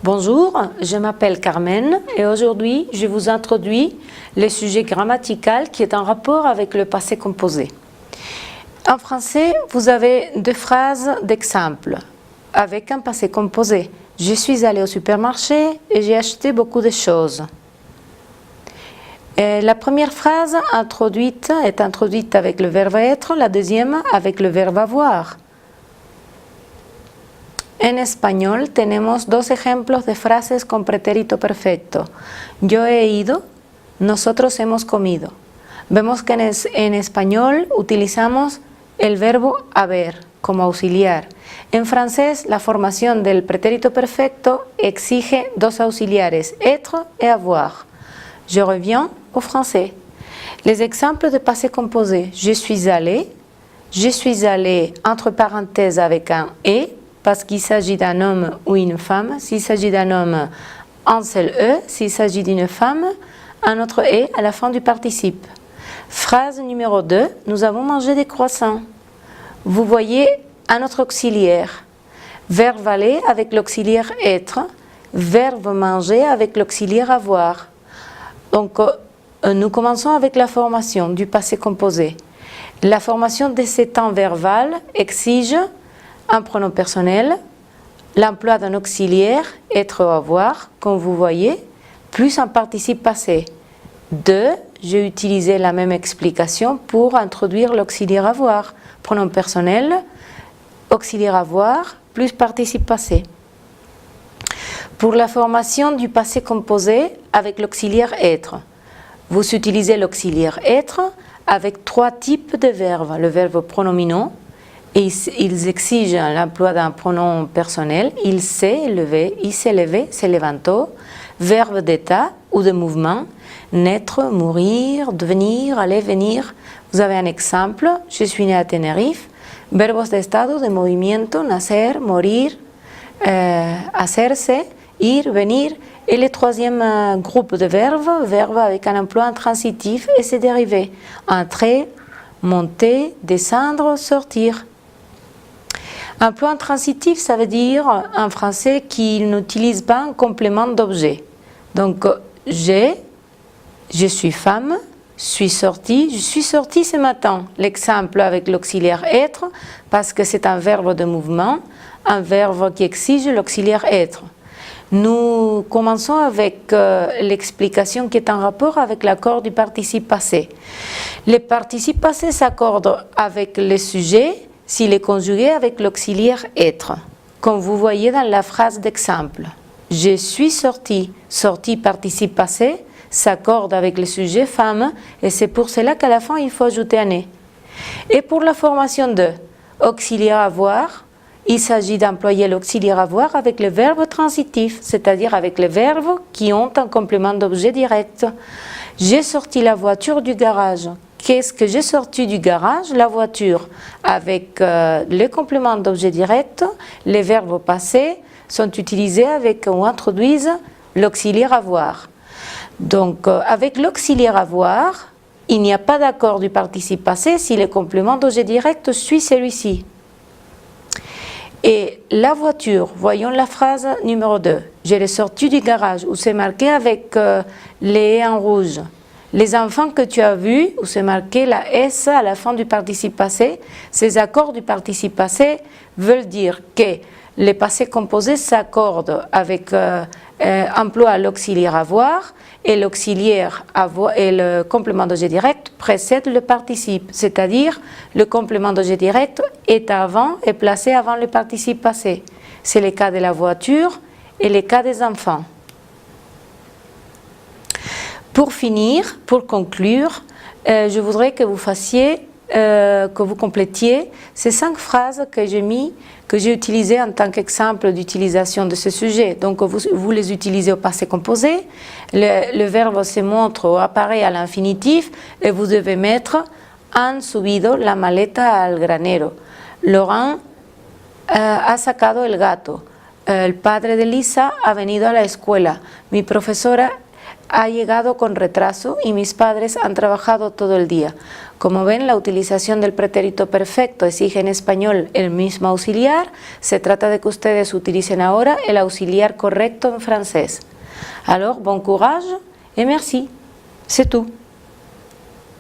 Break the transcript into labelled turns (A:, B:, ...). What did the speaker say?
A: Bonjour, je m'appelle Carmen et aujourd'hui je vous introduis le sujet grammatical qui est en rapport avec le passé composé. En français, vous avez deux phrases d'exemple avec un passé composé. Je suis allée au supermarché et j'ai acheté beaucoup de choses. Et la première phrase est introduite avec le verbe être, la deuxième avec le verbe avoir. En español tenemos dos ejemplos de frases con pretérito perfecto. Yo he ido, nosotros hemos comido. Vemos que en español utilizamos el verbo haber como auxiliar. En francés, la formación del pretérito perfecto exige dos auxiliares, être et avoir. Je reviens au français. Les exemples de passé composé. Je suis allée entre parenthèses avec un et, parce qu'il s'agit d'un homme ou une femme. S'il s'agit d'un homme, un seul E. S'il s'agit d'une femme, un autre E à la fin du participe. Phrase numéro 2, nous avons mangé des croissants. Vous voyez un autre auxiliaire. Verbe aller avec l'auxiliaire être. Verbe manger avec l'auxiliaire avoir. Donc, nous commençons avec la formation du passé composé. La formation de ces temps verbal exige un pronom personnel, l'emploi d'un auxiliaire, être ou avoir, comme vous voyez, plus un participe passé. 2, j'ai utilisé la même explication pour introduire l'auxiliaire avoir. Pronom personnel, auxiliaire avoir, plus participe passé. Pour la formation du passé composé avec l'auxiliaire être, vous utilisez l'auxiliaire être avec 3 types de verbes. Le verbe pronominaux, et ils exigent l'emploi d'un pronom personnel. Il s'est levé, il s'est levé, se levantó. Verbe d'état ou de mouvement, naître, mourir, devenir, aller, venir. Vous avez un exemple, je suis né à Tenerife. Verbos de estado, de movimiento, nacer, morir, hacerse, ir, venir. Et le troisième groupe de verbes, verbes avec un emploi intransitif et ses dérivés. Entrer, monter, descendre, sortir. Emploi intransitif, ça veut dire en français qu'il n'utilise pas un complément d'objet. Donc, je suis femme, je suis sortie ce matin. L'exemple avec l'auxiliaire être, parce que c'est un verbe de mouvement, un verbe qui exige l'auxiliaire être. Nous commençons avec l'explication qui est en rapport avec l'accord du participe passé. Le participe passé s'accorde avec le sujet s'il est conjugué avec l'auxiliaire être, comme vous voyez dans la phrase d'exemple. Je suis sortie, sortie participe passé, s'accorde avec le sujet femme, et c'est pour cela qu'à la fin il faut ajouter un et. Et pour la formation de auxiliaire avoir, il s'agit d'employer l'auxiliaire avoir avec le verbe transitif, c'est-à-dire avec les verbes qui ont un complément d'objet direct. J'ai sorti la voiture du garage. Qu'est-ce que j'ai sorti du garage? La voiture. Avec le complément d'objet direct, les verbes passés sont utilisés avec ou introduisent l'auxiliaire avoir. Donc, avec l'auxiliaire avoir, il n'y a pas d'accord du participe passé si le complément d'objet direct suit celui-ci. Et la voiture, voyons la phrase numéro 2. Je l'ai sortie du garage, où c'est marqué avec les en rouge. Les enfants que tu as vus, où c'est marqué la S à la fin du participe passé, ces accords du participe passé veulent dire que le passé composé s'accorde avec emploi l'auxiliaire avoir, et l'auxiliaire avoir et le complément d'objet direct précèdent le participe, c'est-à-dire le complément d'objet direct est placé avant le participe passé. C'est le cas de la voiture et le cas des enfants. Pour finir, pour conclure, je voudrais que vous fassiez, que vous complétiez ces 5 phrases que j'ai utilisées en tant qu'exemple d'utilisation de ce sujet. Donc vous les utilisez au passé composé, le verbe se montre ou apparaît à l'infinitif et vous devez mettre han subido la maleta al granero. Laurent ha sacado el gato. El padre de Lisa ha venido a la escuela. Mi profesora ha llegado con retraso y mis padres han trabajado todo el día. Como ven, la utilización del pretérito perfecto exige en español el mismo auxiliar. Se trata de que ustedes utilicen ahora el auxiliar correcto en francés. Alors, bon courage et merci. C'est tout.